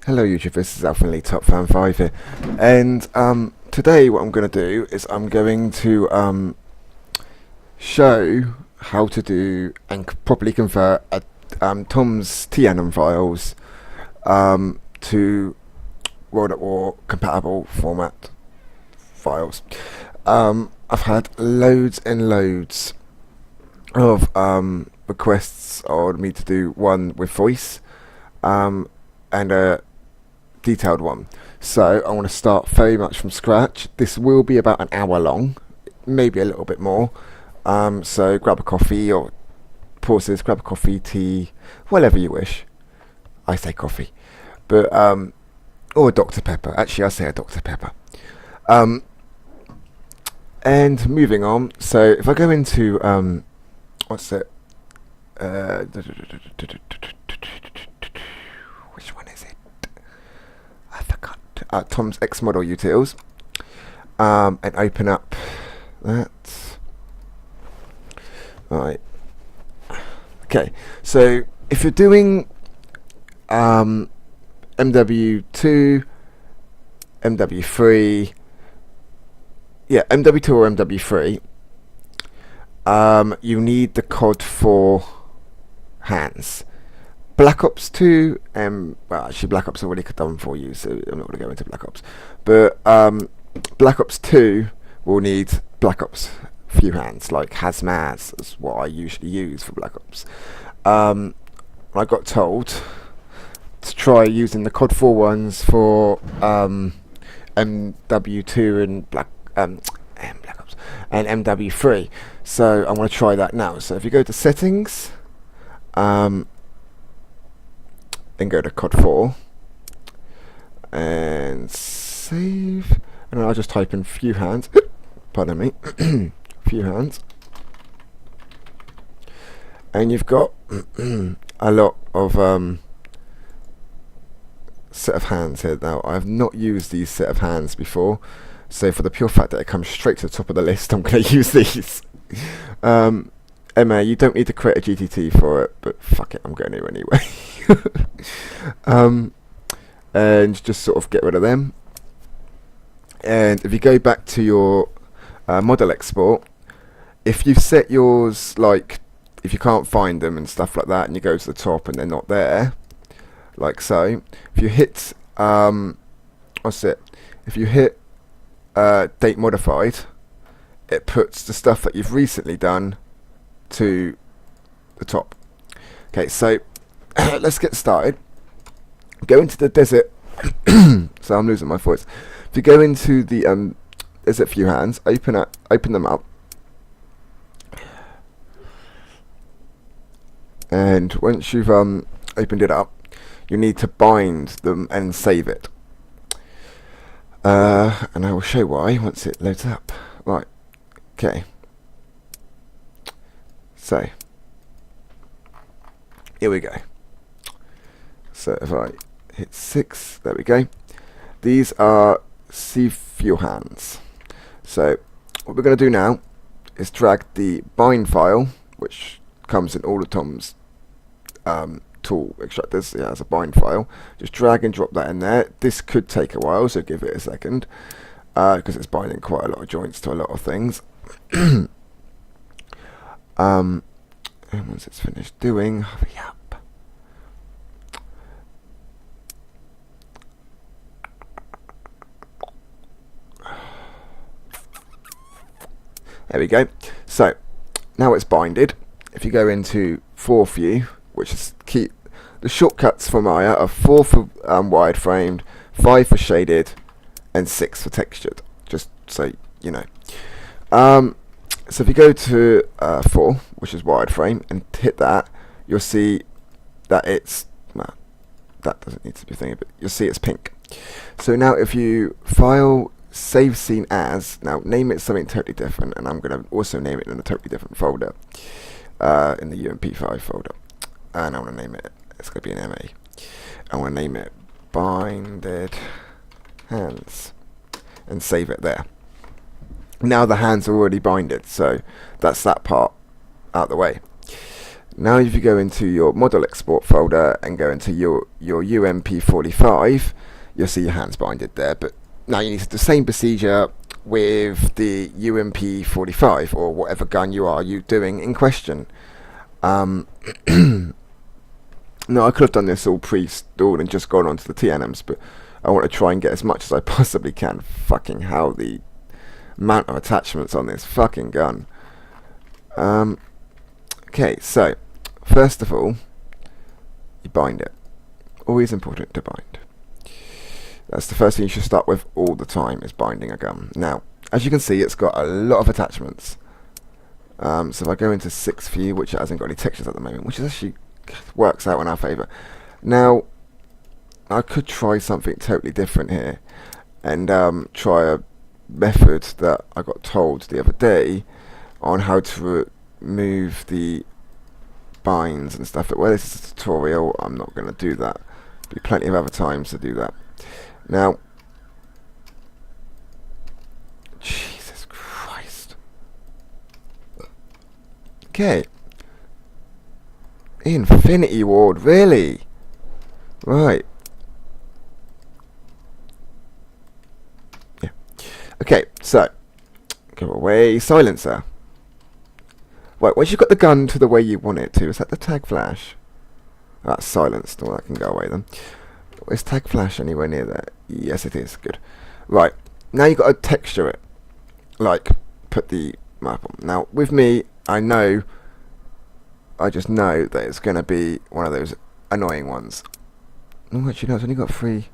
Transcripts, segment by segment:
Hello YouTube, this is Alpha Elite Top Fan 5 here, and today what I'm going to do is I'm going to show how to do and properly convert Tom's TNM files to World at War compatible format files. I've had loads and loads of requests on me to do one with voice and a detailed one. So I want to start very much from scratch. This will be about an hour long, maybe a little bit more. So grab a coffee or pauses, grab a coffee, tea, whatever you wish. I say coffee, but or a Dr. Pepper. Actually, I say a Dr. Pepper. And moving on. So if I go into what's it? Which one is it? I forgot. Tom's X model utils, and open up that. Right. Okay. So if you're doing mw2, mw3, yeah, mw2 or mw3, you need the COD 4 hands. Black Ops 2, well actually Black Ops already done for you, so I'm not going to go into Black Ops. But Black Ops 2 will need Black Ops few hands, like Hazmaz is what I usually use for Black Ops. I got told to try using the COD 4 ones for MW2 and Black Ops and MW3. So I'm going to try that now. So if you go to settings, then go to COD 4 and save, and then I'll just type in few hands. Pardon me, few hands, and you've got a lot of set of hands here. Now I've not used these set of hands before, so for the pure fact that it comes straight to the top of the list, I'm going to use these. Emma, you don't need to create a GTT for it, but fuck it, I'm going to anyway. And just sort of get rid of them. And if you go back to your model export, if you set yours, like if you can't find them and stuff like that, and you go to the top and they're not there, like so, if you hit what's it? If you hit date modified, it puts the stuff that you've recently done to the top. Okay, so let's get started. Go into the desert. So I'm losing my voice. If you go into the desert view hands, open them up, and once you've opened it up, you need to bind them and save it. And I will show why once it loads up. Right. Okay. So here we go. So if I hit 6, there we go. These are fuel hands. So what we're going to do now is drag the bind file, which comes in all of Tom's tool extractors. Yeah, as a bind file. Just drag and drop that in there. This could take a while, so give it a second, because it's binding quite a lot of joints to a lot of things. And once it's finished doing, hurry up. There we go. So now it's binded. If you go into 4 view, which is key, the shortcuts for Maya are 4 for wireframed, 5 for shaded, and 6 for textured. Just so you know. So if you go to 4, which is wireframe, and hit that, you'll see that it's, well, that doesn't need to be thingy, but you'll see it's pink. So now if you file save scene as, now name it something totally different, and I'm going to also name it in a totally different folder, in the UMP5 folder, and I want to name it, it's going to be an MA. I want to name it binded hands, and save it there. Now the hands are already binded, so that's that part out the way. Now if you go into your model export folder and go into your UMP45, you'll see your hands binded there. But now you need the same procedure with the UMP45 or whatever gun you doing in question. No, I could have done this all pre-stored and just gone onto the tanims, but I want to try and get as much as I possibly can. Fucking hell, the amount of attachments on this fucking gun. Okay, so first of all, you bind it. Always important to bind. That's the first thing you should start with all the time, is binding a gun. Now, as you can see, it's got a lot of attachments. So if I go into 6 view, which hasn't got any textures at the moment, which is actually works out in our favour. Now, I could try something totally different here, and try a method that I got told the other day on how to remove the binds and stuff. But where this is a tutorial, I'm not going to do that. There'll be plenty of other times to do that. Now, Jesus Christ. Okay. Infinity Ward, really? Right. Yeah. Okay, so go away, silencer. Right, once you've got the gun to the way you want it to, is that the tag flash? That's silenced, well that can go away then. Is tag flash anywhere near there? Yes it is, good. Right, now you've got to texture it. Like, put the map on. Now, with me, I just know that it's going to be one of those annoying ones. Oh, actually no, it's only got 3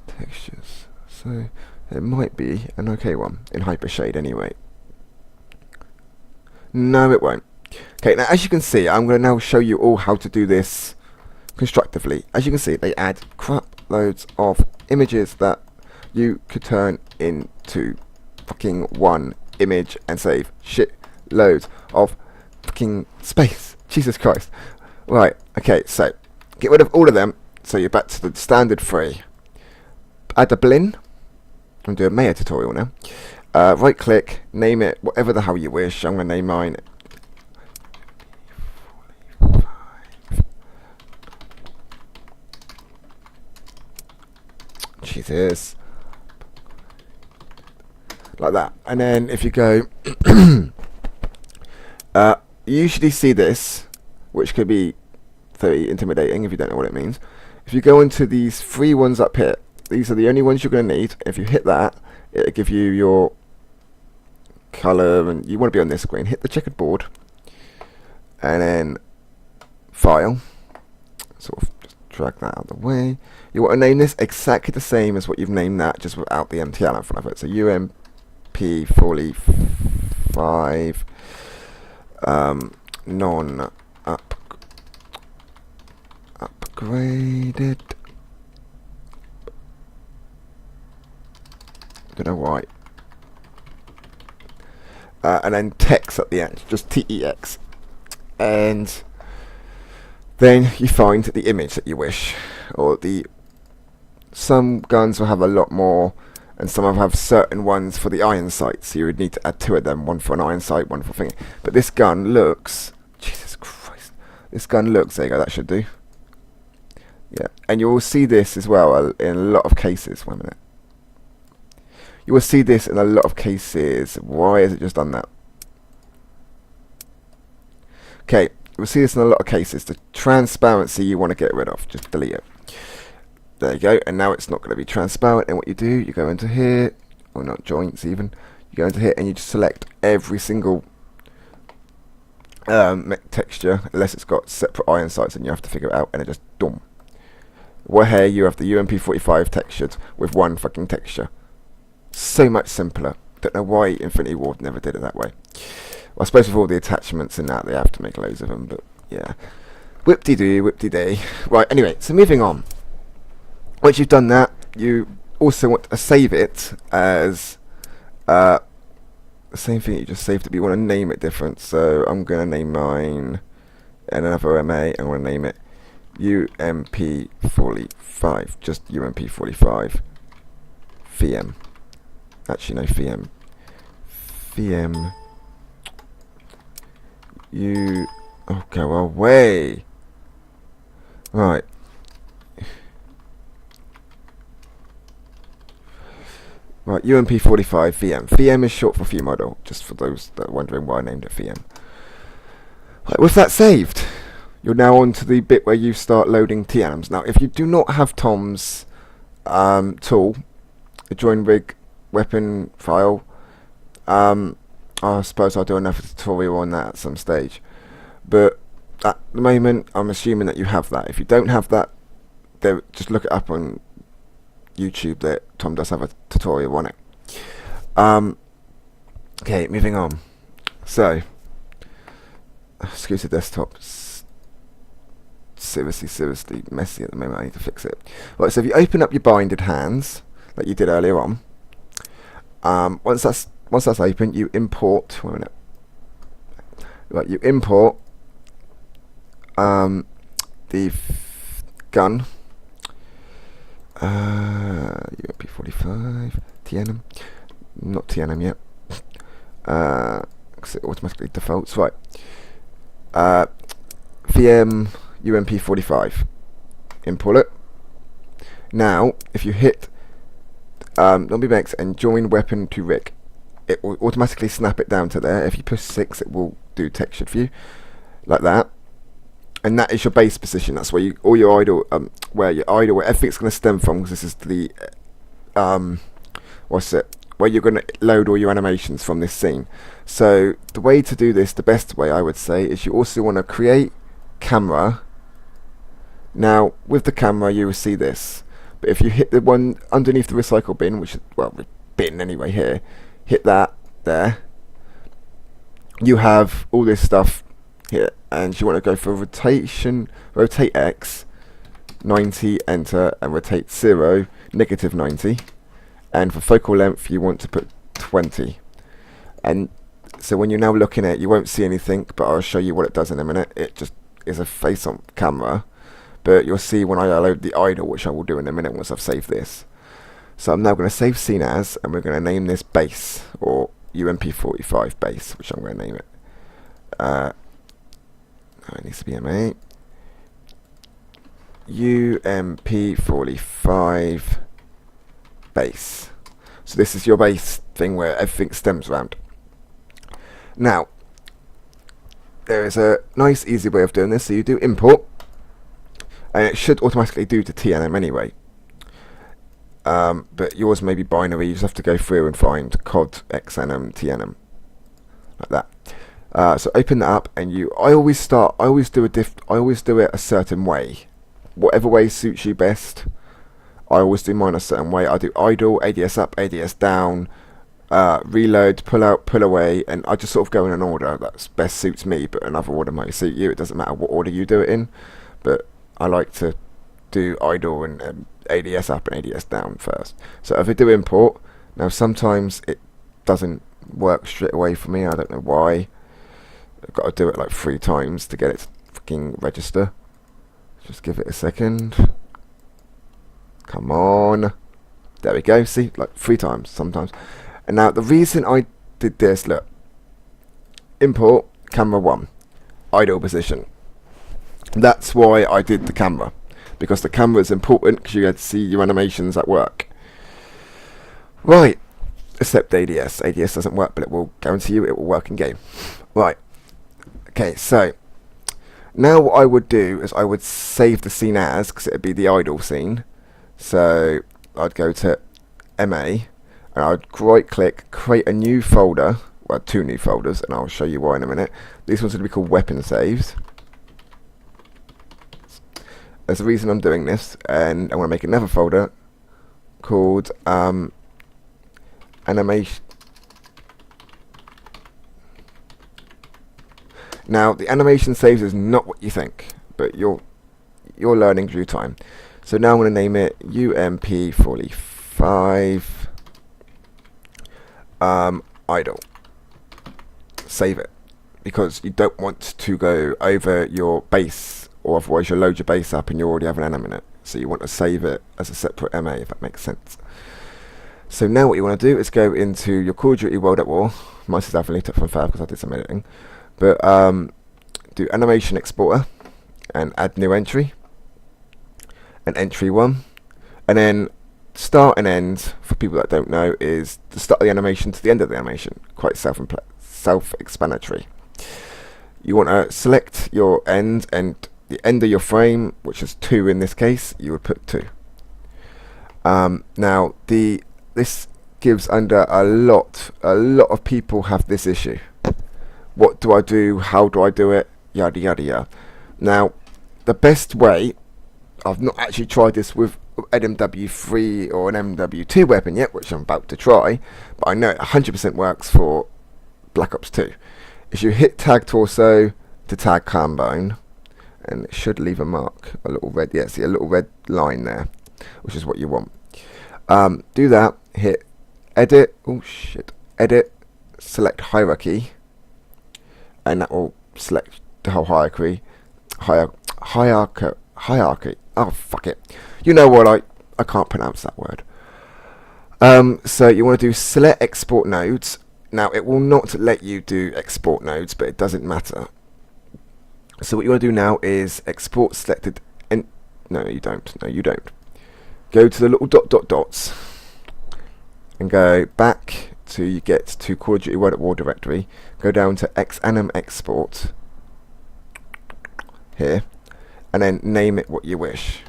textures. So, it might be an okay one, in Hypershade anyway. No, it won't. Okay, now as you can see, I'm going to now show you all how to do this constructively. As you can see, they add crap loads of images that you could turn into fucking one image and save shit loads of fucking space. Jesus Christ. Right, okay, so get rid of all of them, so you're back to the standard 3. Add a blin. I'm doing a Maya tutorial now. Right click, name it whatever the hell you wish. I'm going to name mine Jesus, like that. And then if you go you usually see this, which could be very intimidating if you don't know what it means. If you go into these 3 ones up here, these are the only ones you're going to need. If you hit that, it'll give you your colour, and you want to be on this screen. Hit the checkered board and then file, sort of just drag that out of the way. You want to name this exactly the same as what you've named that, just without the MTL in front of it. So UMP45 non upgraded. Don't know why. And then text at the end, just TEX, and then you find the image that you wish, or some guns will have a lot more, and some will have certain ones for the iron sights, so you would need to add 2 of them, one for an iron sight, one for finger. But this gun looks, Jesus Christ, this gun looks, there you go, that should do. Yeah, and you will see this as well in a lot of cases. 1 minute. You will see this in a lot of cases. Why has it just done that? Okay, you'll see this in a lot of cases. The transparency you want to get rid of. Just delete it. There you go. And now it's not going to be transparent. And what you do, you go into here, or not joints even. You go into here and you just select every single texture, unless it's got separate iron sights and you have to figure it out, and it just dum. Well, here you have the UMP45 textured with 1 fucking texture. So much simpler. Don't know why Infinity Ward never did it that way. Well, I suppose with all the attachments and that, they have to make loads of them, but yeah. Whip-de-doo, whip-de-day. Right, anyway, so moving on. Once you've done that, you also want to save it as the same thing you just saved it, but you want to name it different. So I'm going to name mine in another MA, I'm going to name it UMP45, just UMP45 VM. Actually, no, VM Oh, go away. Right. Right, UMP45 VM. VM is short for view model, just for those that are wondering why I named it VM. Right, with that saved, you're now on to the bit where you start loading tanims. Now, if you do not have Tom's tool, the join rig weapon file, I suppose I'll do another tutorial on that at some stage. But at the moment, I'm assuming that you have that. If you don't have that, just look it up on YouTube. That Tom does have a tutorial on it. Okay, moving on. So, excuse the desktop. Seriously messy at the moment. I need to fix it. Right, so if you open up your binded hands, like you did earlier on, once that's open, you import. Wait a minute. Right, you import the gun. UMP45 TNM, not TNM yet, because it automatically defaults. Right, VM UMP45, import it. Now, if you hit WMX and join weapon to rig, it will automatically snap it down to there. If you push 6, it will do textured view, like that. And that is your base position. That's where all your idle, where everything's going to stem from, because this is the, where you're going to load all your animations from this scene. So the way to do this, the best way I would say, is you also want to create camera. Now with the camera, you will see this. But if you hit the one underneath the recycle bin, which is, well, the bin anyway here, hit that there. You have all this stuff here, and you want to go for rotate X 90, enter, and rotate 0 -90, and for focal length you want to put 20. And so when you're now looking at it, you won't see anything, but I'll show you what it does in a minute. It just is a face on camera, but you'll see when I load the idle, which I will do in a minute once I've saved this. So I'm now going to save scene as, and we're going to name this base, or UMP45 base, which I'm going to name it. It needs to be MA. UMP45 base. So this is your base thing where everything stems around. Now, there is a nice easy way of doing this. So you do import, and it should automatically do to TNM anyway. But yours may be binary. You just have to go through and find COD, XNM, TNM, like that. So open that up, and I always do it a certain way, whatever way suits you best. I always do mine a certain way. I do idle, ADS up, ADS down, reload, pull out, pull away, and I just sort of go in an order that best suits me, but another order might suit you. It doesn't matter what order you do it in, but I like to do idle and ADS up and ADS down first. So if I do import, now sometimes it doesn't work straight away for me. I don't know why. I've got to do it like 3 times to get it to fucking register. Just give it a second. Come on. There we go. See, like 3 times sometimes. And now the reason I did this, look. Import camera 1. Idle position. That's why I did the camera. Because the camera is important, because you get to see your animations at work. Right. Except ADS. ADS doesn't work, but it will guarantee you it will work in game. Right. Okay, so now what I would do is I would save the scene as, because it would be the idle scene. So I'd go to MA, and I'd right click, create a new folder, well 2 new folders, and I'll show you why in a minute. These ones are going to be called weapon saves. There's a reason I'm doing this, and I want to make another folder called animation. Now the animation saves is not what you think, but you're learning through time. So now I'm going to name it UMP45 idle. Save it, because you don't want to go over your base, or otherwise you'll load your base up and you already have an anim in it. So you want to save it as a separate MA, if that makes sense. So now what you want to do is go into your Call of Duty World at War. Mine is definitely took from Fab because I did some editing. But do animation exporter and add new entry and entry 1, and then start and end, for people that don't know, is the start of the animation to the end of the animation. Quite self-explanatory. You want to select your end, and the end of your frame, which is 2 in this case, you would put 2. Now this gives under a lot of people have this issue. What do I do? How do I do it? Yada yada yada. Now the best way, I've not actually tried this with an mw3 or an mw2 weapon yet, which I'm about to try, but I know it 100% works for Black Ops 2. Is you hit tag torso to tag cam bone, and it should leave a mark, a little red, yeah, see a little red line there, which is what you want. Do that, hit edit, oh shit, edit, select hierarchy, and that will select the whole hierarchy, oh fuck it, you know what, I can't pronounce that word. So you want to do select export nodes. Now it will not let you do export nodes, but it doesn't matter. So what you want to do now is export selected, and no you don't, go to the little dots and go back to, you get to Call of Duty World at War directory, go down to xanim export here, and then name it what you wish.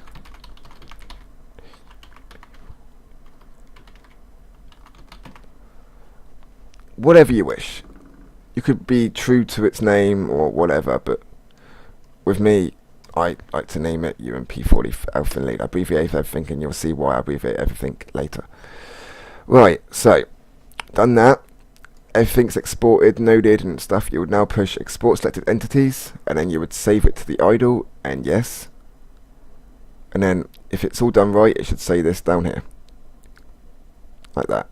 Whatever you wish. You could be true to its name or whatever, but with me, I like to name it UMP40 Alpha Lead. I abbreviate everything, and you'll see why I abbreviate everything later. Right, so done that. Everything's exported, noded, and stuff. You would now push export selected entities, and then you would save it to the idle, and yes. And then if it's all done right, it should say this down here, like that.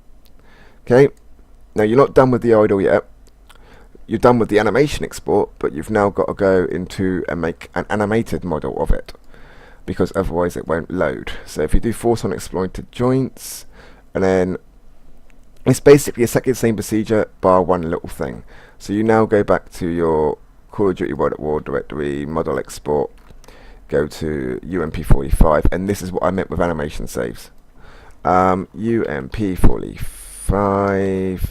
Okay. Now you're not done with the idle yet. You're done with the animation export, but you've now got to go into and make an animated model of it, because otherwise it won't load. So if you do force on exploited joints, and then it's basically exactly the same procedure bar one little thing. So you now go back to your Call of Duty World at War directory, model export, go to UMP45, and this is what I meant with animation saves. UMP45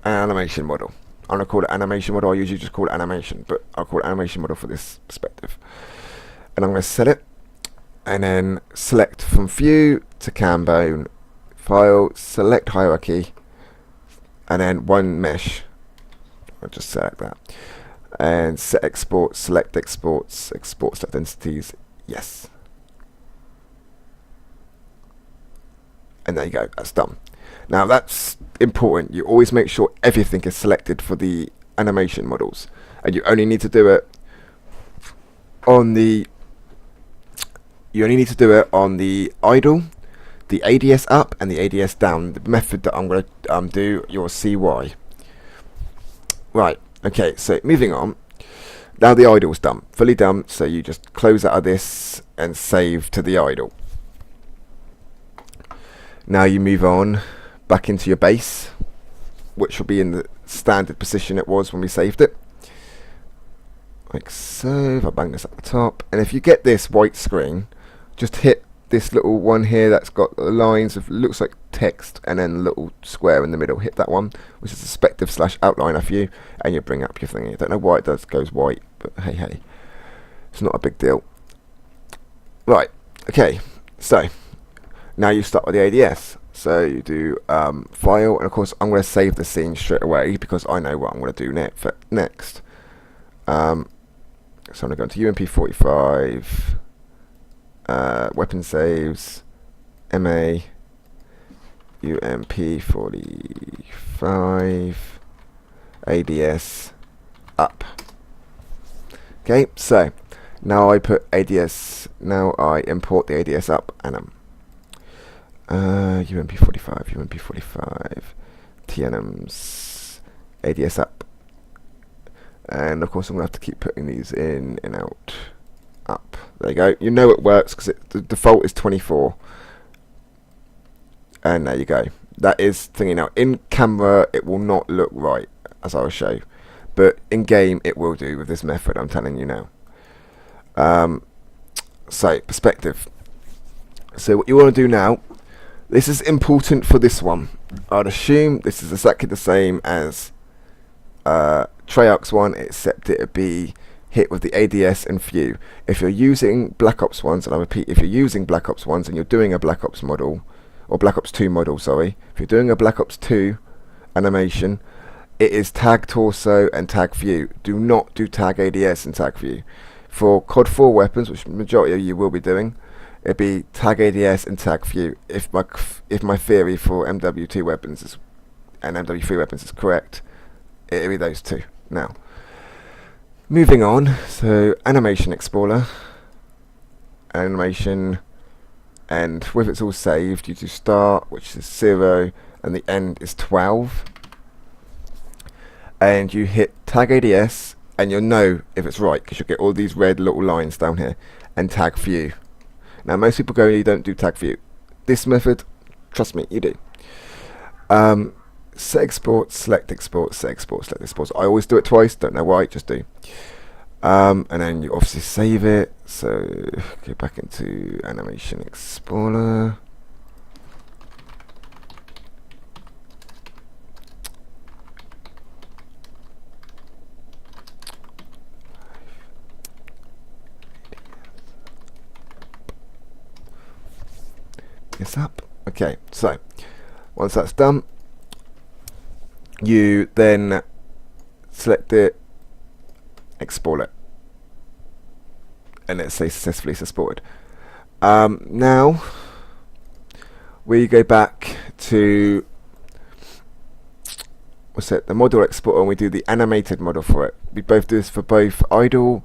animation model. I'm going to call it animation model. I usually just call it animation, but I'll call it animation model for this perspective. And I'm going to set it, and then select from view to cam bone, file, select hierarchy, and then one mesh. I'll just select that. And set export, select exports, export select entities, yes. And there you go, that's done. Now that's important. You always make sure everything is selected for the animation models, and you only need to do it on the idle, the ADS up, and the ADS down. The method that I'm going to do, you'll see why. Right. Okay. So moving on. Now the idle's done, fully done. So you just close out of this and save to the idle. Now you move on back into your base, which will be in the standard position it was when we saved it. Like so. If I bang this at the top, and if you get this white screen, just hit this little one here that's got the lines of, looks like text, and then a little square in the middle. Hit that one, which is perspective / outliner view, and you bring up your thingy. I don't know why it goes white, but hey, it's not a big deal. Right. Okay. So now you start with the ADS. So you do file, and of course I'm going to save the scene straight away because I know what I'm going to do next. So I'm going to go into UMP45, weapon saves, MA, UMP45, ADS, up. Okay, so now I put ADS, now I import the ADS up, and UMP45, tanims, ADS up. And of course I'm going to have to keep putting these in and out, up. There you go. You know it works because the default is 24. And there you go. That is thingy. Now in camera it will not look right. as I'll show. But in game it will do with this method, I'm telling you now. So perspective. So what you want to do now, this is important for this one. I'd assume this is exactly the same as Treyarch's one, except it would be hit with the ADS and view. If you're using Black Ops 1s, and I repeat, if you're using Black Ops 1s and you're doing a Black Ops model, or Black Ops 2 model, sorry, if you're doing a Black Ops 2 animation, it is tag torso and tag view. Do not do tag ADS and tag view. For COD 4 weapons, which the majority of you will be doing, it'd be tag ADS and tag view. If my theory for mw2 weapons and mw3 weapons is correct, it'll be those two. Now, moving on, so animation explorer, animation, and with it's all saved, you do start, which is 0, and the end is 12, and you hit tag ADS, and you'll know if it's right because you'll get all these red little lines down here, and tag view. Now most people go, you don't do tag view. This method, trust me, you do. Set export, select export, set export, select export. I always do it twice, don't know why, just do. And then you obviously save it. So go back into Animation Explorer. This up. Okay, so once that's done, you then select it, export it, and let's say successfully exported. Now we go back to the model exporter, and we do the animated model for it. We both do this for both idle,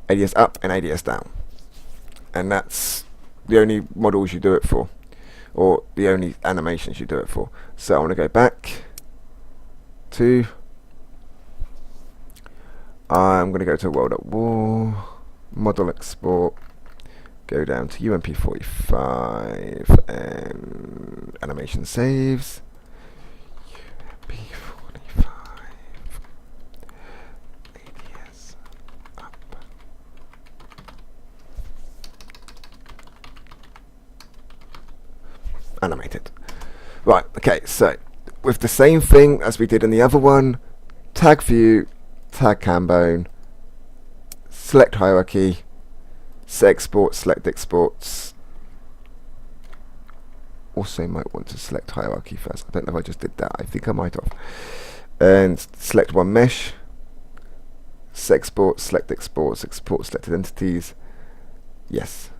ADS up and ADS down, and that's the only models you do it for, or the only animations you do it for. So I want to go back to, I'm going to go to World at War, model export, go down to UMP45 and animation saves. UMP45 ADS up. Animated. Right, okay, so with the same thing as we did in the other one, tag view, tag cambone, select hierarchy, set export, select exports. Also might want to select hierarchy first. I don't know if I just did that. I think I might have. And select one mesh, set export, select exports, export selected entities. Yes.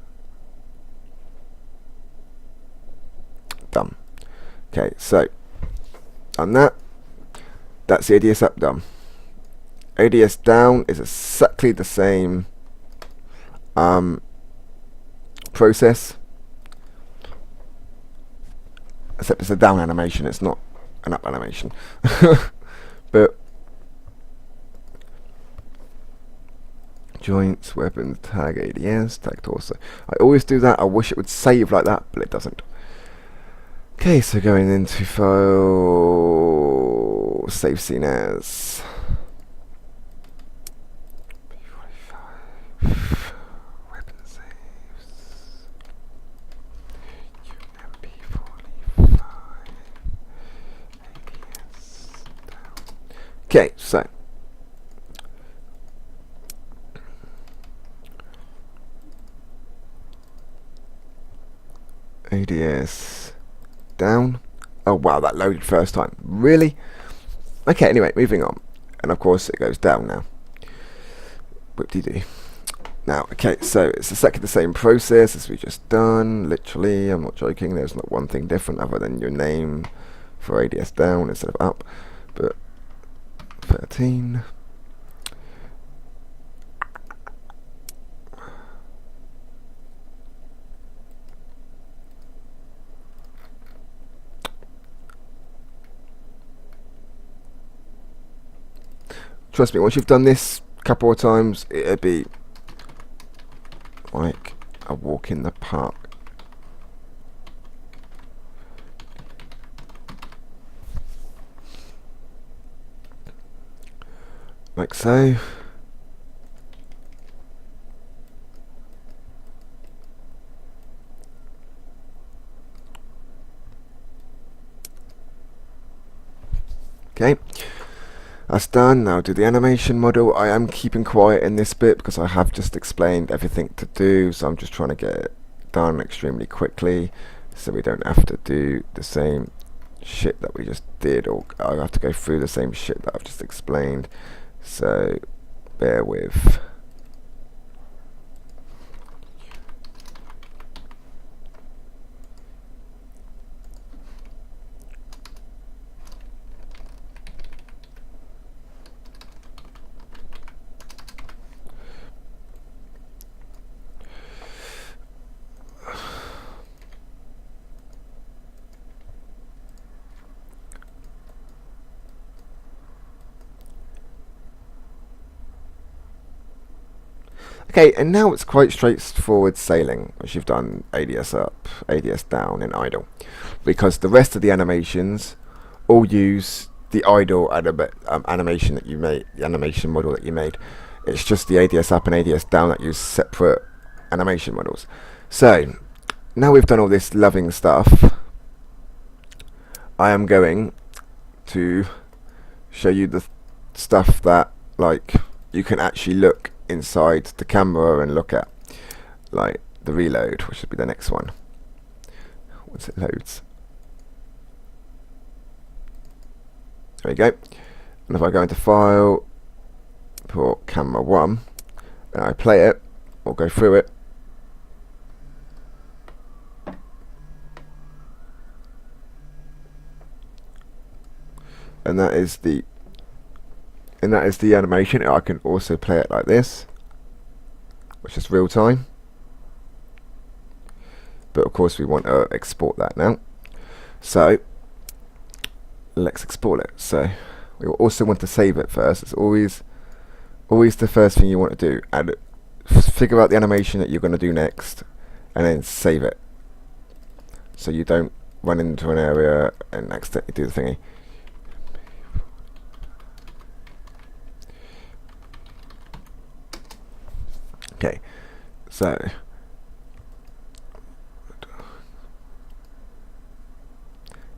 Done. Okay, so on that, that's the ADS up done. ADS down is exactly the same process, except it's a down animation, it's not an up animation. But joints, weapons, tag ADS, tag torso. I always do that. I wish it would save like that, but it doesn't. Okay, so going into file, save scene as weapon saves, UMP45 ADS down. Okay, so ADS down. Oh wow, that loaded first time. Really? Okay, anyway, moving on. And of course it goes down now. Whoop-de-doo. Now, okay, so it's exactly the same process as we just done. Literally, I'm not joking, there's not one thing different other than your name for ADS down instead of up. But 13. Trust me, once you've done this a couple of times, it'll be like a walk in the park. like so. Okay, that's done. Now do the animation model. I am keeping quiet in this bit because I have just explained everything to do, so I'm just trying to get it done extremely quickly so we don't have to do the same shit that we just did, or I have to go through the same shit that I've just explained, so bear with. Okay, and now it's quite straightforward sailing, which you've done ADS up, ADS down, and idle, because the rest of the animations all use the idle animation that you made, the animation model that you made. It's just the ADS up and ADS down that use separate animation models. So now we've done all this loving stuff, I am going to show you the stuff that like you can actually look inside the camera and look at, like the reload, which should be the next one once it loads. There we go. And if I go into file, put camera 1, and I play it or go through it, and that is the animation. I can also play it like this, which is real time, but of course we want to export that now, so let's export it. So we will also want to save it first. It's always the first thing you want to do, and figure out the animation that you're going to do next and then save it, so you don't run into an area and accidentally do the thingy. Okay, so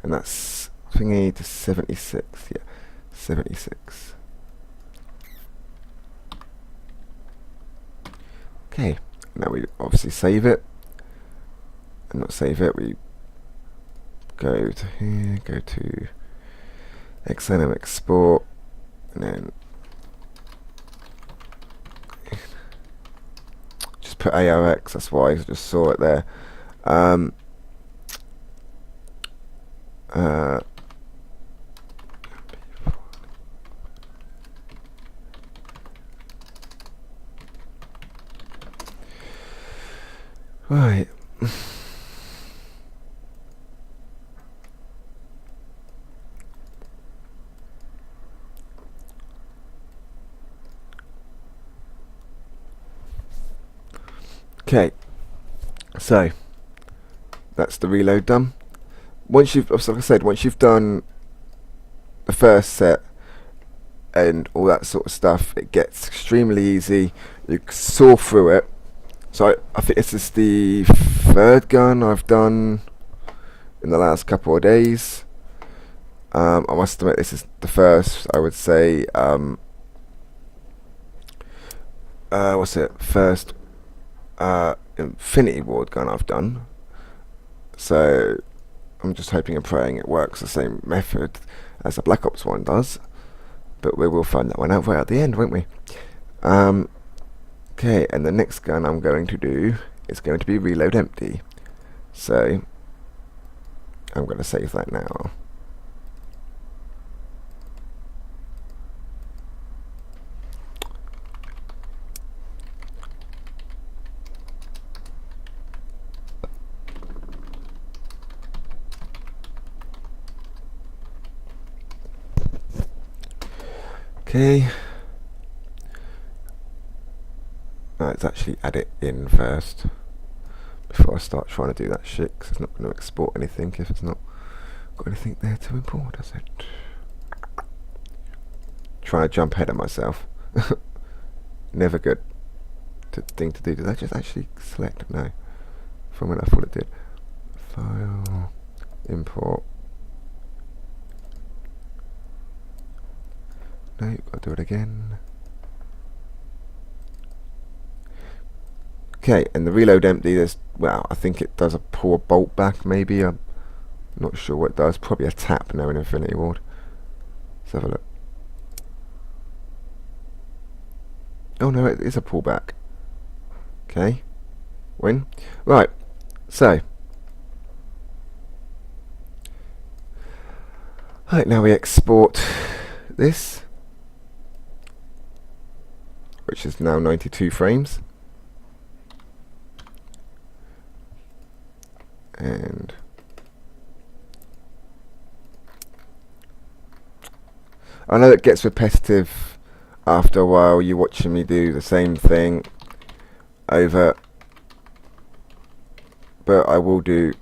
and that's thingy to 76, yeah, 76. Okay, now we obviously save it, and not save it, we go to here, go to XNM export, and then put ARX, that's why I just saw it there. Right. Okay, so that's the reload done. Once you've, like I said, once you've done the first set and all that sort of stuff, it gets extremely easy. You saw through it. So I think this is the third gun I've done in the last couple of days. I must admit this is the first, I would say, first Infinity Ward gun I've done. So I'm just hoping and praying it works the same method as the Black Ops one does, but we will find that one out right at the end, won't we? Okay, and the next gun I'm going to do is going to be reload empty, so I'm going to save that now. Okay, let's actually add it in first before I start trying to do that shit, because it's not going to export anything if it's not got anything there to import, does it? Trying to jump ahead of myself. Never good thing to do. Did I just actually select? No. From when I thought it did. File, import. No, I'll do it again. Okay, and the reload empty, there's, well, I think it does a pull a bolt back, maybe. I'm not sure what it does. Probably a tap now in Infinity Ward. Let's have a look. Oh no, it is a pullback. Okay. Win. Right. So. Right, now we export this, which is now 92 frames. And I know it gets repetitive after a while, you're watching me do the same thing over, but I will do it.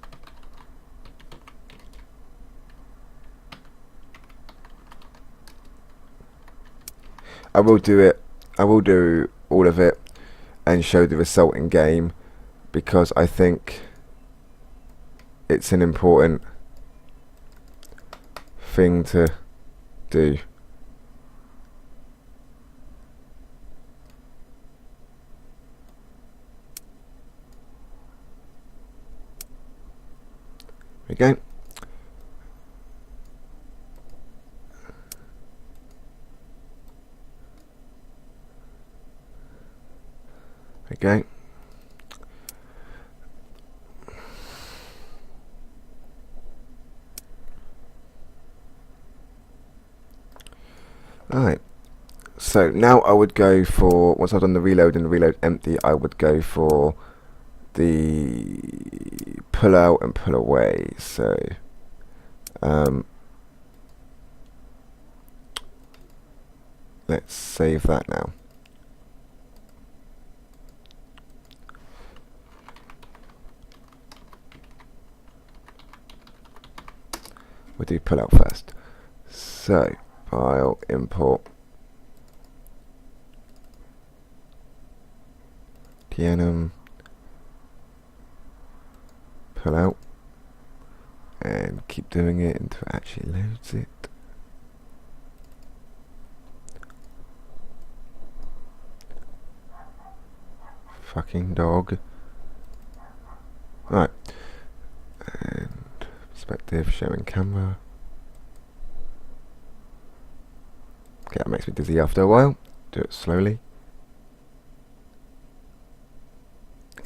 I will do all of it and show the result in game, because I think it's an important thing to do. There we go. There we go. Alright, so now I would go for, once I've done the reload and the reload empty, I would go for the pull out and pull away. So let's save that now. We'll do pull out first. So file, import, tnm, pull out, and keep doing it until it actually loads it. Fucking dog. Right. And perspective, showing camera. Okay, that makes me dizzy after a while. Do it slowly.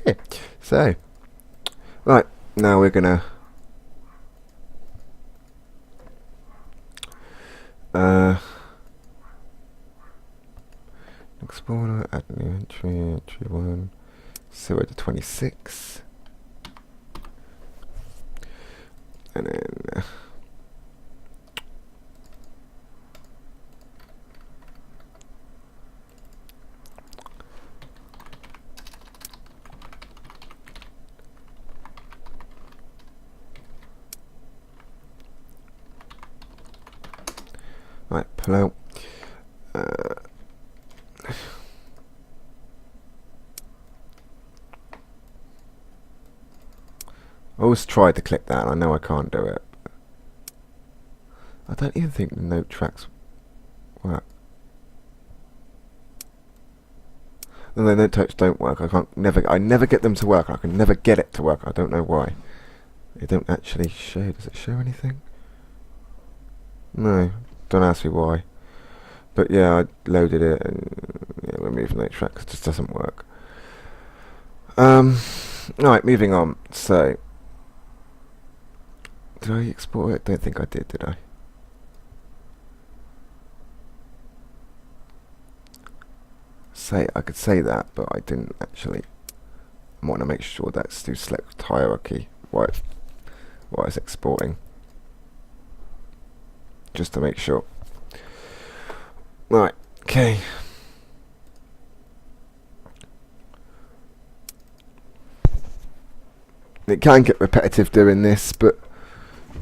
Yeah. So, right, now we're gonna Explorer, add new entry, entry 1, 0 to 26. And then right, pull out. I always try to click that, and I know I can't do it. I don't even think the note tracks work. No, the note tracks don't work. I never get them to work. I can never get it to work. I don't know why. They don't actually show. Does it show anything? No. Don't ask me why. But yeah, I loaded it and yeah, remove note tracks. It just doesn't work. Alright, moving on. So, did I export it? Don't think I did I? I could say that, but I didn't actually. I want to make sure that's through select hierarchy while it's exporting, just to make sure. Right, okay. It can get repetitive doing this, but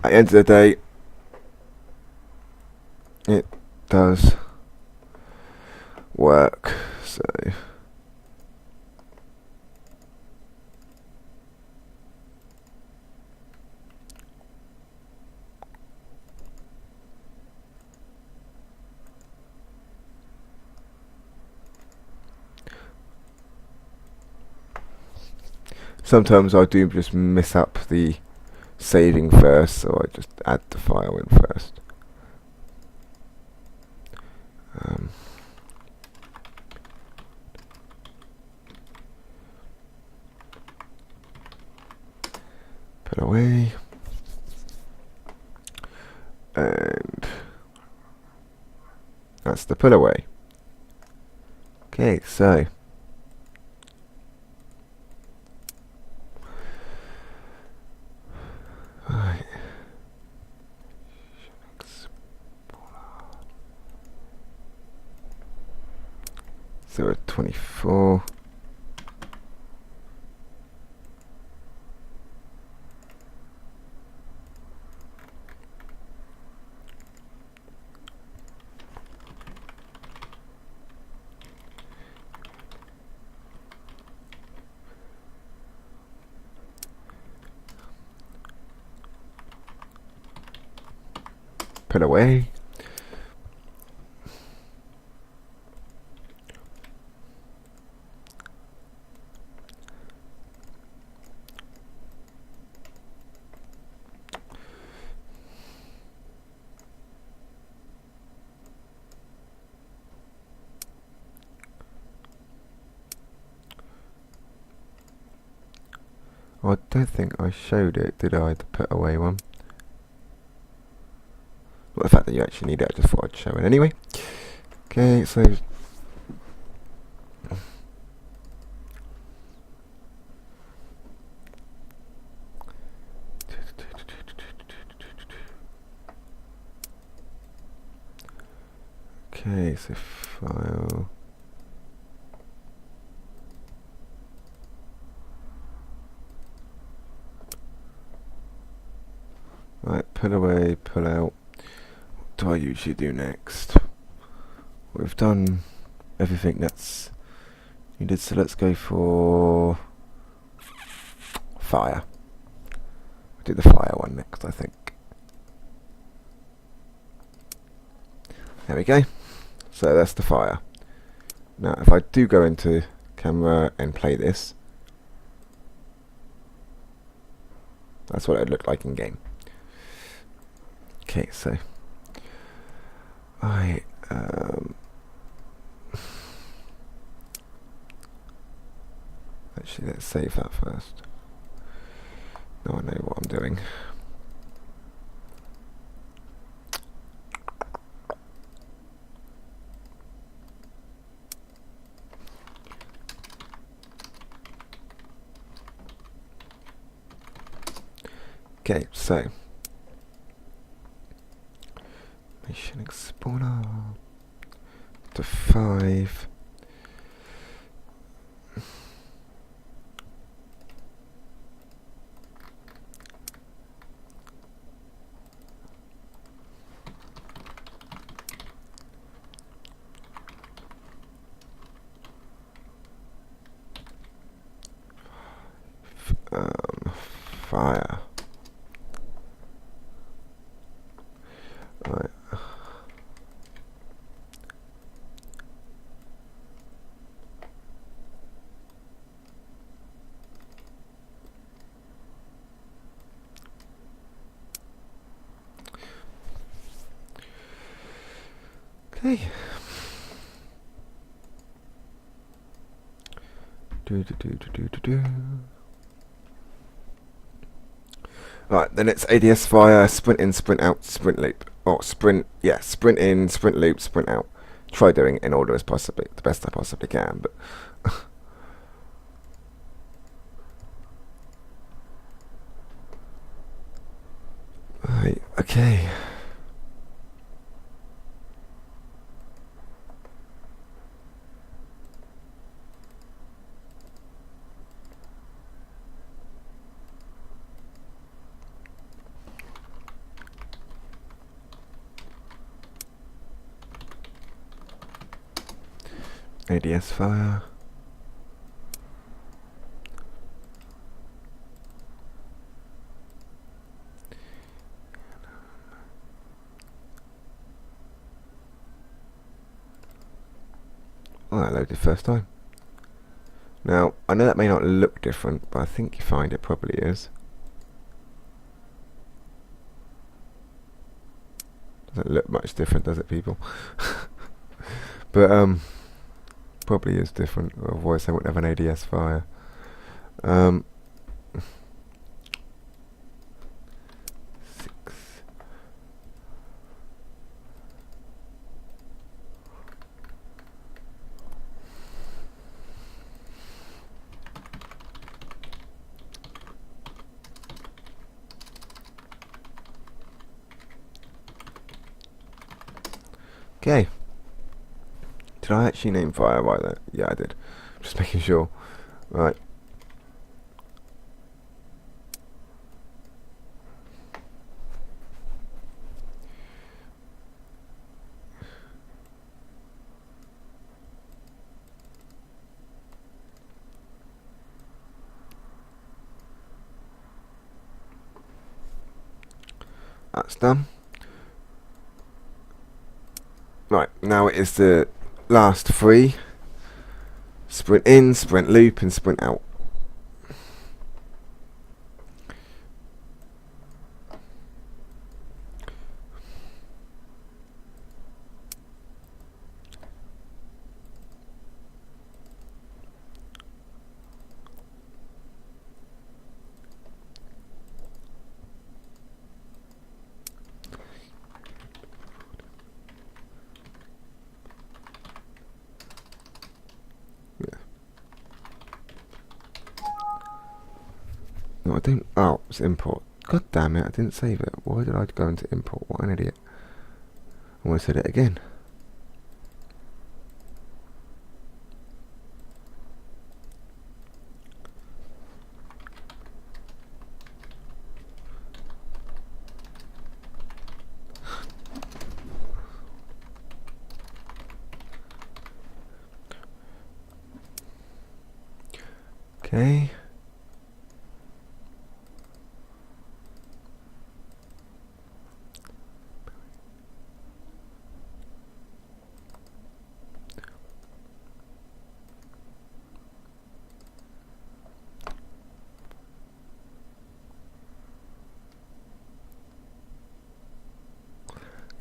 at the end of the day, it does work. So sometimes I do just miss up the saving first, so I just add the file in first. Put away, and that's the put away. Okay, so right. 0.24. Put away. Oh, I don't think I showed it, did I, the put away one? Well, the fact that you actually need it, I just thought I'd show it anyway. Okay, so okay, so file. Right, put away, pull out. What do I usually do next? We've done everything that's needed, so let's go for fire. We'll do the fire one next, I think. There we go. So that's the fire. Now, if I do go into camera and play this, that's what it would look like in game. Okay, so actually, let's save that first. Now I know what I'm doing. Okay, so Mission Explorer to 5. Fire. Right. Okay. Right, then it's ADS fire, sprint in, sprint out, sprint loop. Or sprint, yeah, sprint in, sprint loop, sprint out. Try doing it in order as possibly, the best I possibly can, but right, okay. ADS fire. Oh, that loaded first time. Now, I know that may not look different, but I think you find it probably is. Doesn't look much different, does it, people? But, probably is different, otherwise they wouldn't have an ADS fire. Okay. Did I actually name fire right there? Yeah, I did. Just making sure. Right. That's done. Right, now it is the last three. Sprint in, sprint loop, and sprint out. No, I don't. Oh, it's import. God damn it, I didn't save it. Why did I go into import? What an idiot. I want to set it again. Okay.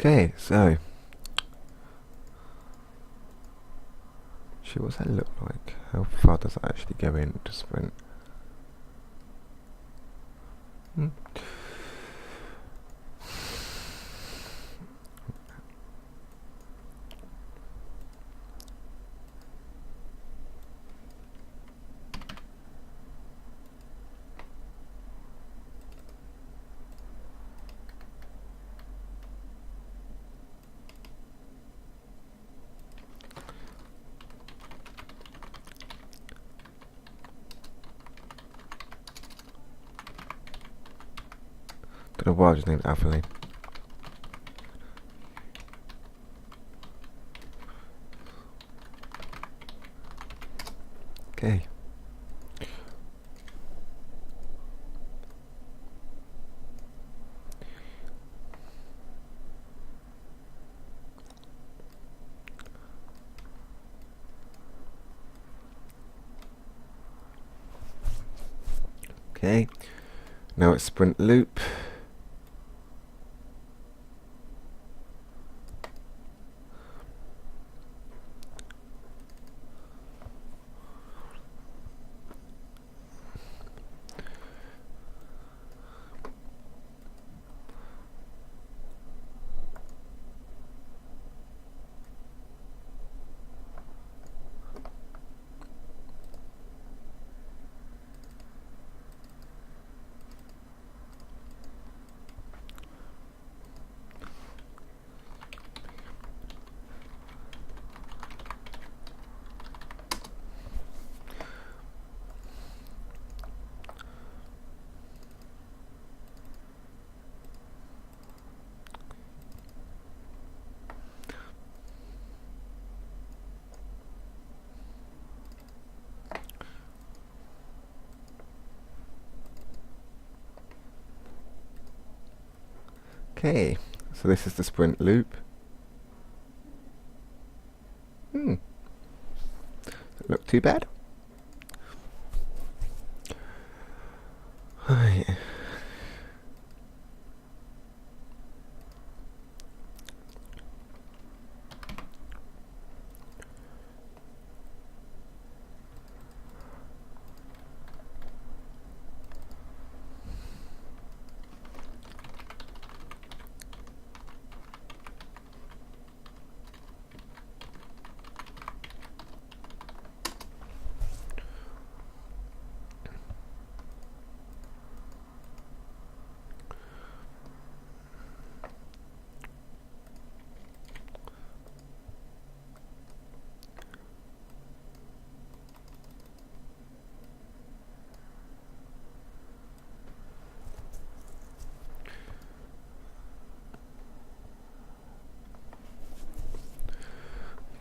Okay, so what's that look like? How far does that actually go in to sprint? Don't know why I just named Alpha Lane. Okay. Okay. Now it's sprint loop. Okay, so this is the sprint loop. Doesn't look too bad. Right.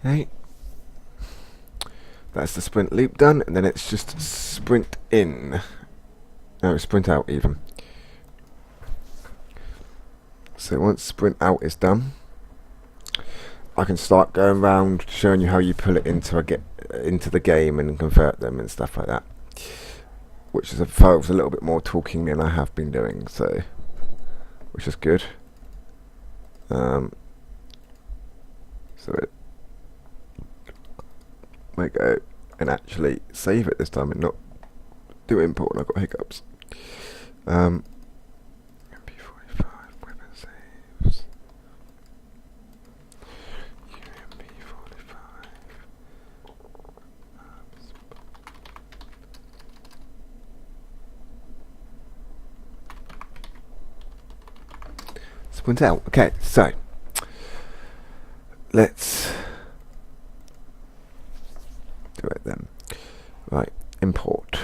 Okay, that's the sprint loop done, and then it's just sprint in. No, sprint out even. So once sprint out is done, I can start going around showing you how you pull it into the game and convert them and stuff like that, which involves a little bit more talking than I have been doing, so which is good. So it might go and actually save it this time and not do import, and I've got hiccups. mw45 weapon saves. mw45. Sprint out. Okay, so let's do it then. Right, import.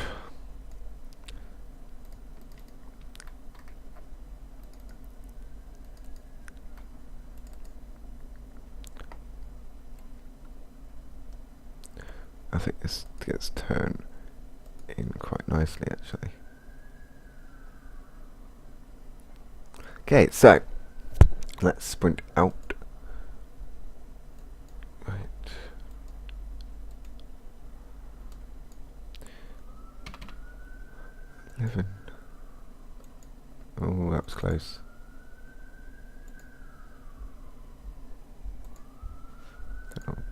I think this gets turned in quite nicely actually. Okay, so let's sprint out. Right. Oh, that was close. Don't know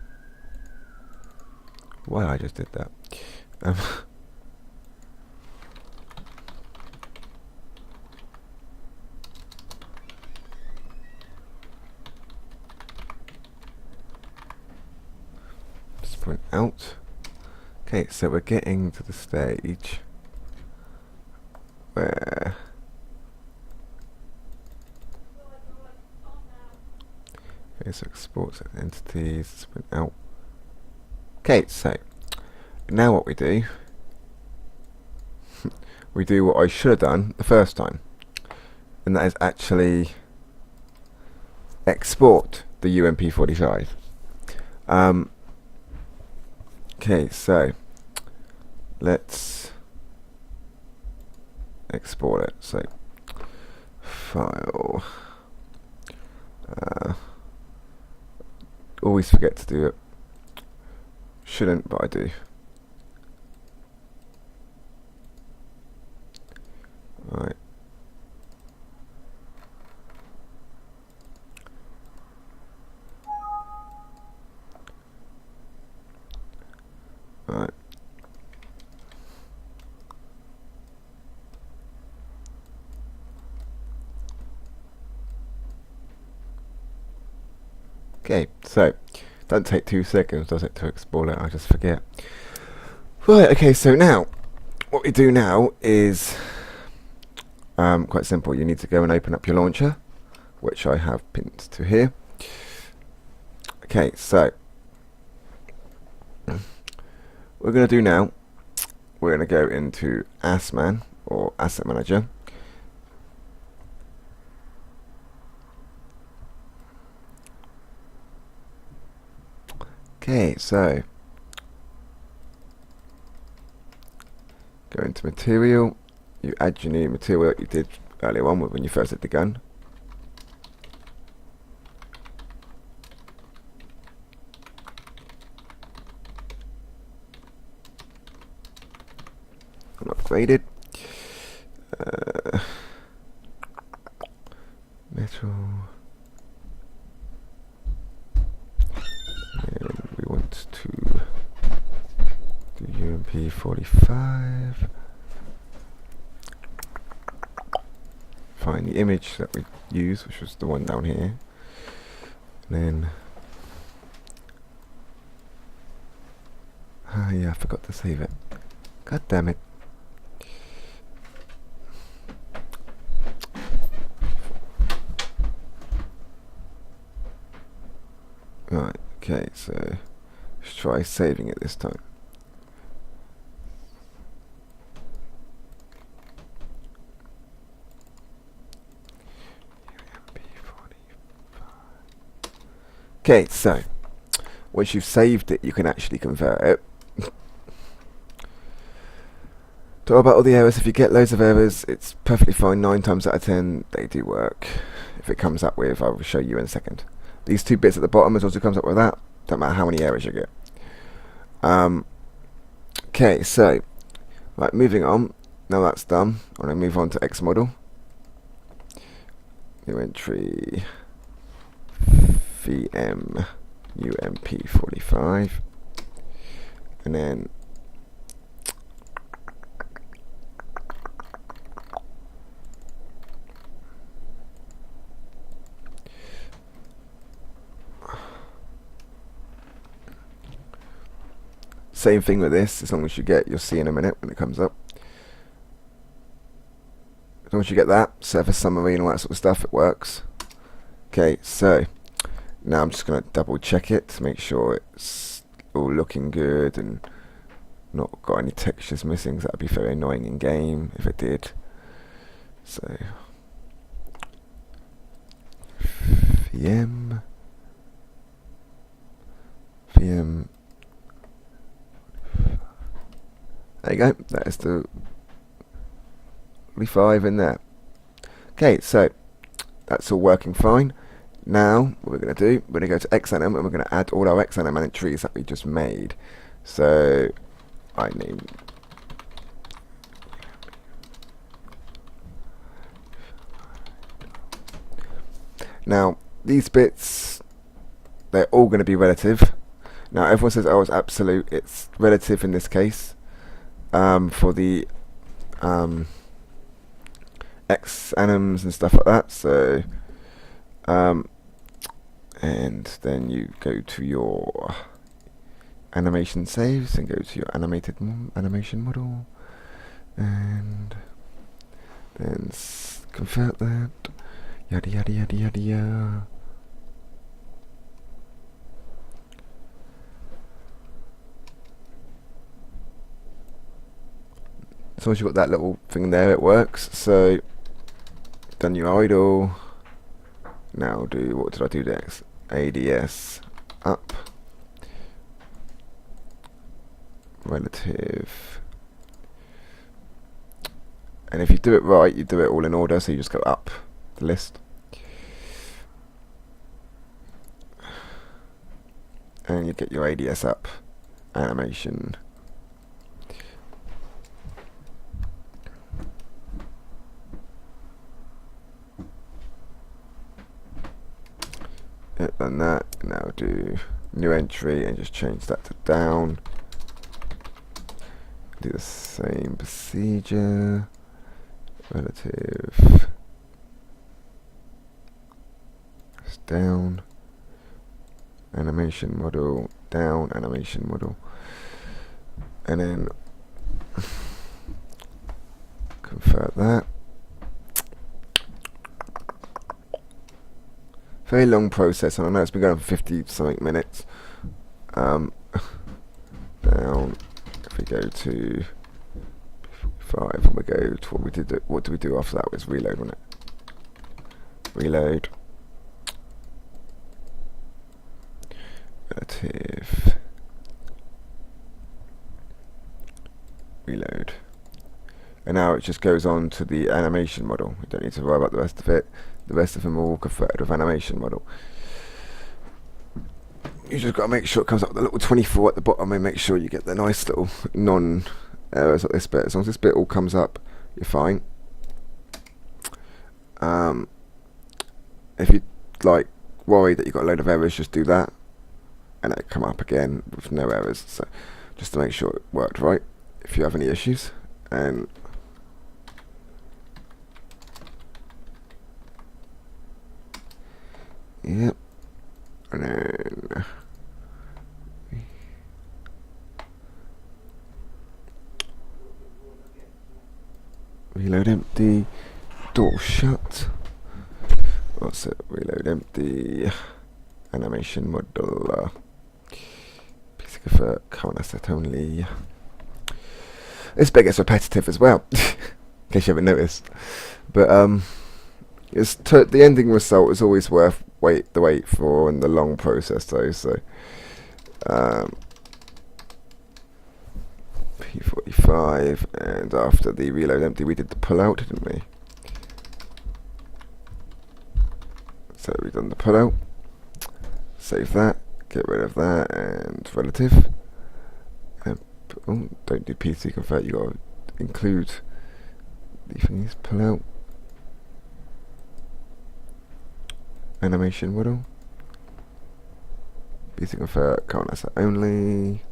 why I just did that. Sprint out. Okay, so we're getting to the stage where okay, so exports and entities, sprint out. Okay, so now what we do, we do what I should have done the first time, and that is actually export the mw45. Okay, so let's export it. So file. Always forget to do it. Shouldn't, but I do. Right. Right. Okay, so doesn't take 2 seconds, does it, to export it? I just forget. Right, okay, so now what we do now is quite simple. You need to go and open up your launcher, which I have pinned to here. Okay, so what we're going to do now, we're going to go into ASMAN, or Asset Manager. Okay, so go into material, you add your new material that you did earlier on when you first hit the gun. upgraded. Metal. And we want to do mw45. Find the image that we used, which was the one down here. And then yeah, I forgot to save it. God damn it. Right, okay, so let's try saving it this time. Okay, so once you've saved it, you can actually convert it. Talk about all the errors. If you get loads of errors, it's perfectly fine. 9 times out of 10, they do work. If it comes up with, I will show you in a second. These 2 bits at the bottom, as also comes up with that. Don't matter how many errors you get. Okay, so right, moving on. Now that's done, I'm going to move on to X model. New entry. VM mw3 and then same thing with this. As long as you get, you'll see in a minute when it comes up. As long as you get that surface summary and all that sort of stuff, it works. Okay, so now I'm just going to double check it to make sure it's all looking good and not got any textures missing, 'cause that would be very annoying in game if it did. So VM there you go, that is the 45 in there. Okay, so that's all working fine. Now, what we're going to do, we're going to go to XAnim and we're going to add all our XAnim entries that we just made. So, I name. Now, these bits, they're all going to be relative. Now, everyone says, oh, it's absolute. It's relative in this case. For the XAnims and stuff like that. So, and then you go to your animation saves and go to your animation model and then convert that, yada yada yada yada yada. As long as you've got that little thing there, it works. So done your idle. Now do, what did I do next? ADS up, relative, and if you do it right, you do it all in order, so you just go up the list and you get your ADS up animation. Done that. Now do new entry and just change that to down. Do the same procedure. Relative. It's down. Animation model. Down. Animation model. And then convert that. Very long process, and I know it's been going on for 50 something minutes. Down, if we go to 5, and we go to what we did. What do we do after that? Was reload, wasn't it? Reload. Relative. Reload. And now it just goes on to the animation model. We don't need to worry about the rest of it. The rest of them are all converted with animation model. You just got to make sure it comes up with the little 24 at the bottom and make sure you get the nice little errors at this bit. As long as this bit all comes up, you're fine. If you like worried that you've got a load of errors, just do that, and it'll come up again with no errors. So just to make sure it worked right. If you have any issues, and yep, and then reload empty, door shut. What's it? Reload empty, animation model, piece of current asset only. This bit gets repetitive as well, in case you haven't noticed. But the ending result is always worth the wait for, and the long process though. So P45, and after the reload empty, we did the pull out, didn't we? So we've done the pull out. Save that. Get rid of that and relative. Oh, don't do PC convert. You got to include the things. Pull out. Animation model. PC convert. Current asset only.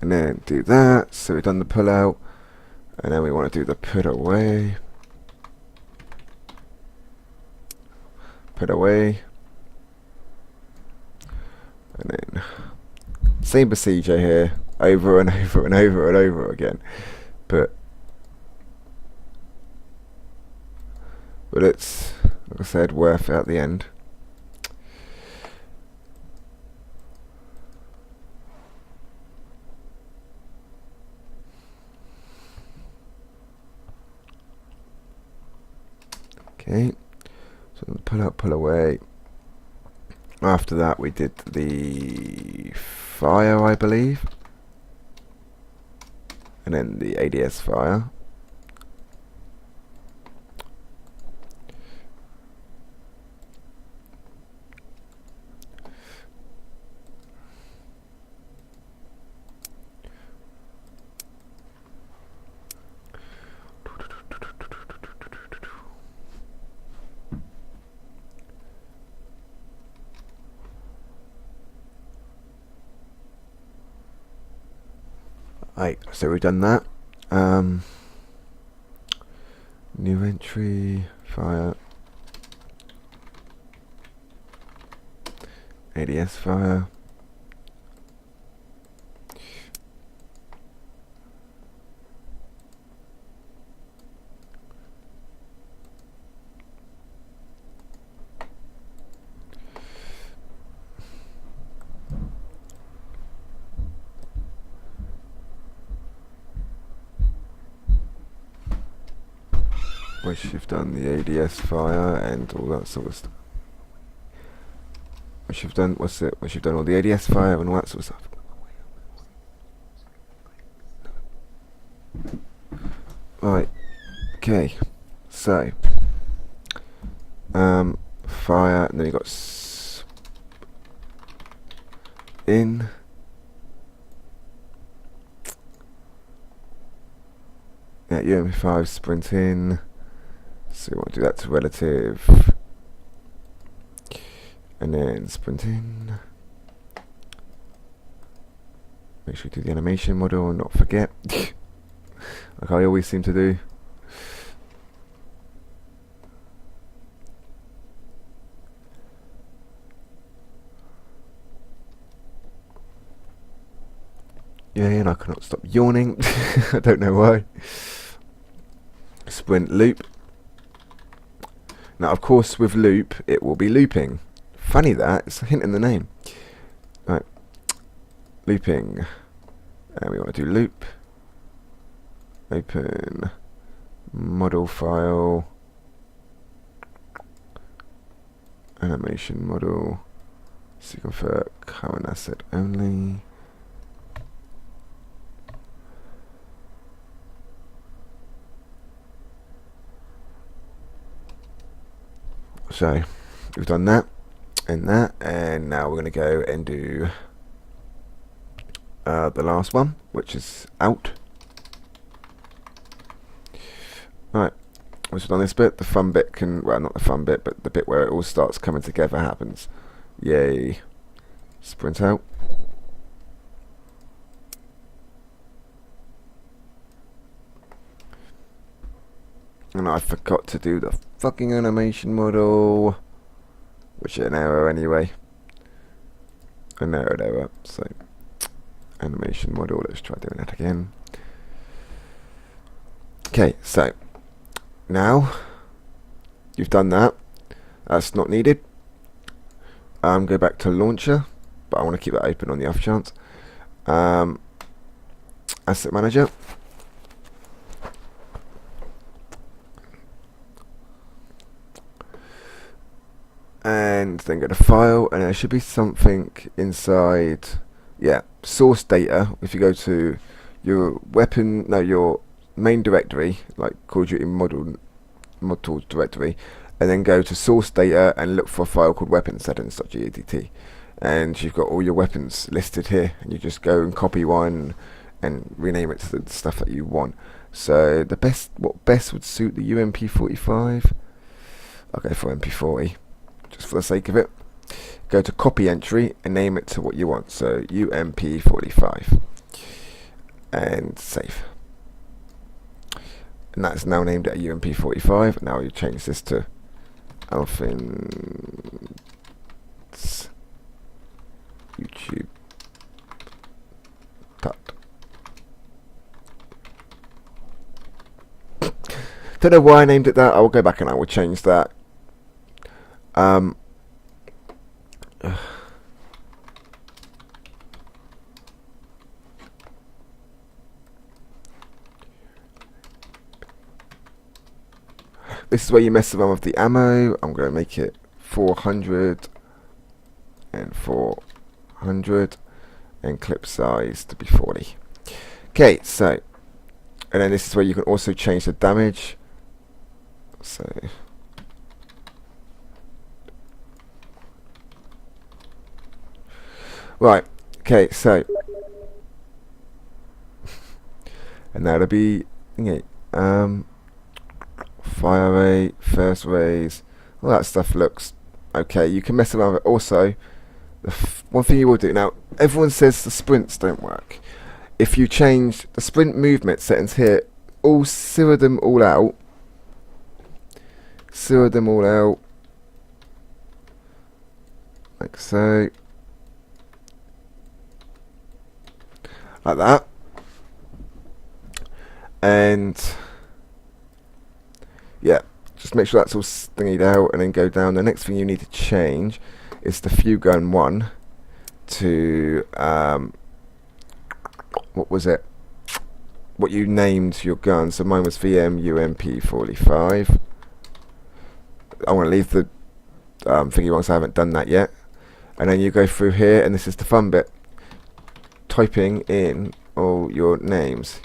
And then do that. So we've done the pull out, and then we want to do the put away. Put away, and then same procedure here, over and over and over and over again. But it's, like I said, worth it at the end. Okay. So pull out, pull away. After that we did the fire, I believe, and then the ADS fire. Right, so we've done that. New entry, fire, ADS fire. Once you've done the ADS fire and all that sort of stuff. Once you've done, once you've done all the ADS fire and all that sort of stuff. Right, okay, so fire, and then you got in. Yeah, UM5 sprint in. So we want to do that to relative, and then sprint in. Make sure you do the animation model and not forget, like I always seem to do. Yeah, and I cannot stop yawning. I don't know why. Sprint loop. Now, of course, with loop, it will be looping. Funny that, it's a hint in the name. Right, looping. And we want to do loop. Open model file. Animation model. So you convert current asset only. So we've done that. and that, and now we're going to go and do the last one, which is out. Right, once we've done this bit, the fun bit can, well, not the fun bit, but the bit where it all starts coming together happens. Yay. Sprint out. And I forgot to do the fucking animation model, which is an error anyway. An error, so animation model, let's try doing that again. Okay, so now you've done that, that's not needed. Go back to launcher, but I want to keep that open on the off chance. Asset manager. And then go to file, and there should be something inside, yeah, source data. If you go to your weapon, no, your main directory, like Call of Duty mod tools directory, and then go to source data and look for a file called weapon settings.gadt, and you've got all your weapons listed here, and you just go and copy one and rename it to the stuff that you want. So the best, what best would suit the UMP45? I'll go for MP40. Just for the sake of it, go to copy entry and name it to what you want. So UMP45 and save. And that's now named at UMP45. Now you change this to Alphin's YouTube. Don't know why I named it that. I will go back and I will change that. This is where you mess around with the ammo. I'm going to make it 400 and 400 and clip size to be 40. Okay, so, and then this is where you can also change the damage. So right, okay, so and that'll be okay, fire rate, first raise, all that stuff looks okay. You can mess around with it. Also, one thing you will do now, everyone says the sprints don't work. If you change the sprint movement settings here, zero them all out, like so, like that, and yeah, just make sure that's all stingied out, and then go down. The next thing you need to change is the Few Gun 1 to what was it? What you named your gun. So mine was VM UMP45. I want to leave the thingy once I haven't done that yet. And then you go through here, and this is the fun bit. Typing in all your names.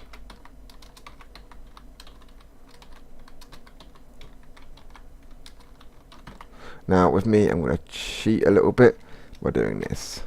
Now with me, I'm going to cheat a little bit by doing this.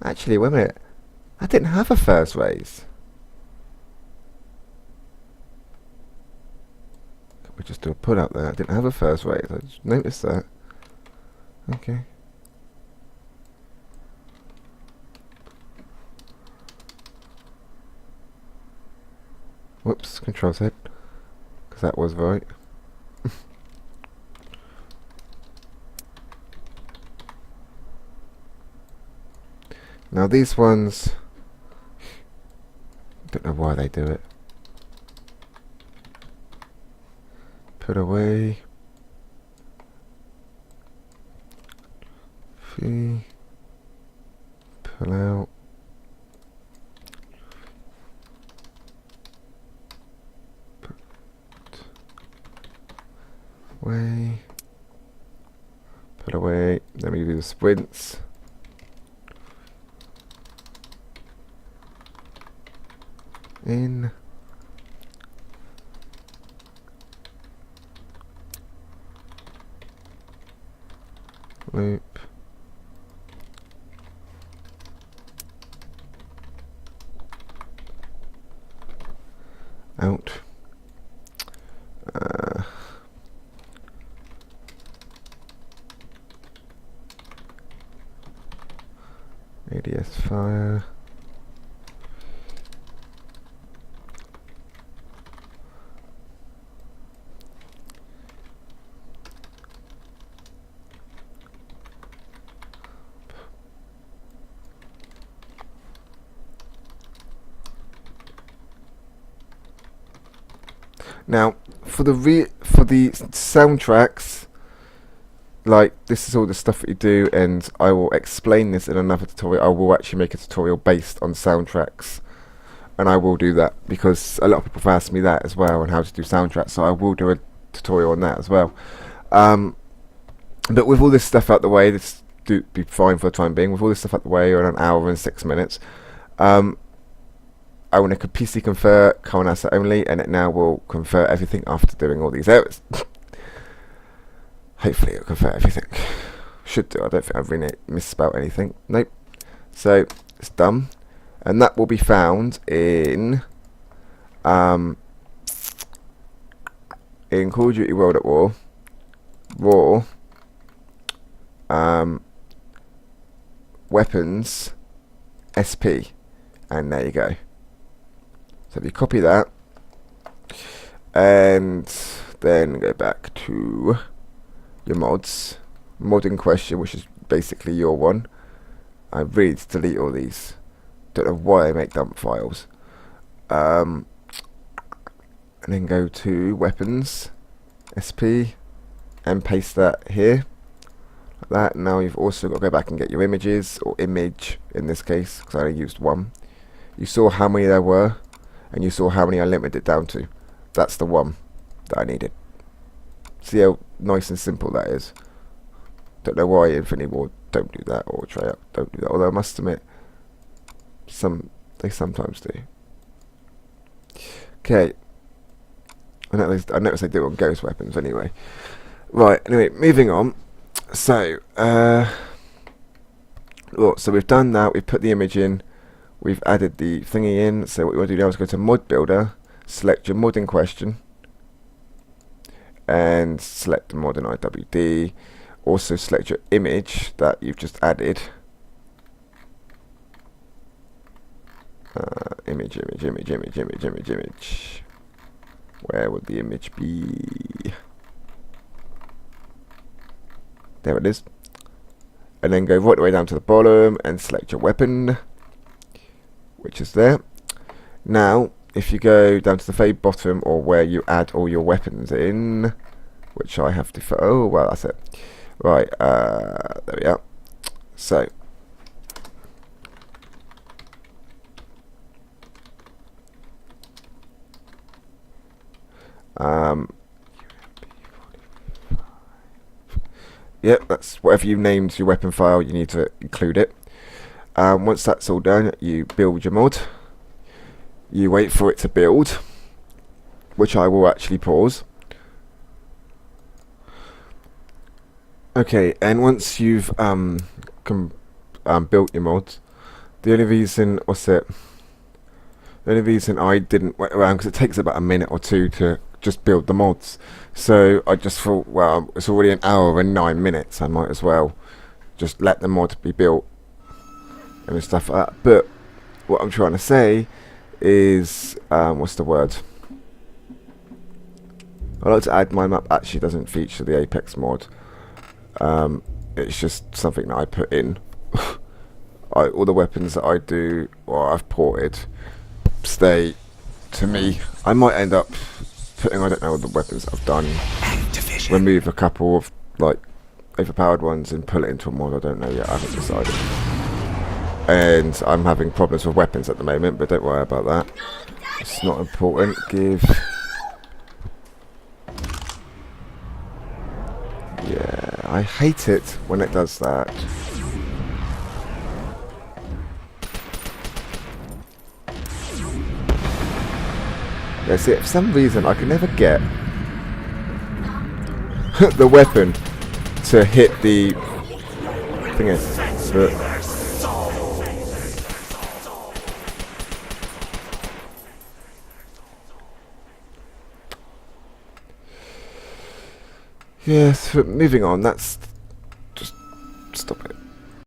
Actually, wait a minute. I didn't have a first raise. We just do a pull out there. I didn't have a first raise. I just noticed that. Okay. Whoops, Control Z, because that was right. Now these ones, don't know why they do it. Put away. Fee. Pull out. Put away. Put away. Then we do the sprints. In. Loop. Out. ADS fire. Now, for the soundtracks, like, this is all the stuff that you do, and I will explain this in another tutorial. I will actually make a tutorial based on soundtracks, and I will do that because a lot of people have asked me that as well on how to do soundtracks, so I will do a tutorial on that as well. But with all this stuff out the way, this do be fine for the time being. With all this stuff out the way, we're on 1 hour and 6 minutes. I will make a PC convert, current asset only, and it now will convert everything after doing all these errors. Hopefully it'll convert everything. Should do. I don't think I've really misspelled anything. Nope. So it's done, and that will be found in Call of Duty World at War, Raw, Weapons, SP, and there you go. So if you copy that, and then go back to your mods, mod in question, which is basically your one. I really need to delete all these. Don't know why I make dump files. And then go to weapons, SP, and paste that here. Like that. Now you've also got to go back and get your images, or image in this case, because I only used one. You saw how many there were, and you saw how many I limited it down to. That's the one that I needed. See how nice and simple that is. Don't know why Infinity Ward don't do that, or Treyarch don't do that, although I must admit they sometimes do. Okay. I noticed they do it on Ghost Weapons anyway. Right, anyway, moving on. So so we've done that, we've put the image in, we've added the thingy in. So what we want to do now is go to Mod Builder, select your mod in question, and select the mod in IWD. Also select your image that you've just added. Image. Where would the image be? There it is. And then go right the way down to the bottom and select your weapon, which is there. Now, if you go down to the very bottom, or where you add all your weapons in, which I have to. Oh well, that's it. Right, there we are. So, yep, that's whatever you named your weapon file, you need to include it. Once that's all done, you build your mod. You wait for it to build, which I will actually pause. Okay, and once you've built your mod, the only reason I didn't wait around, because it takes about a minute or two to just build the mods. So I just thought, well, it's already 1 hour and 9 minutes, I might as well just let the mod be built and stuff like that. But what I'm trying to say is, what's the word? I like to add my map actually doesn't feature the Apex mod. It's just something that I put in. all the weapons that I do or I've ported stay to me. I might end up putting, I don't know, the weapons that I've done, remove a couple of like overpowered ones and pull it into a mod. I don't know yet, I haven't decided. And I'm having problems with weapons at the moment, but don't worry about that, it's not important. Yeah, I hate it when it does that. Yeah, see, for some reason I can never get the weapon to hit the thing is yes, but moving on, that's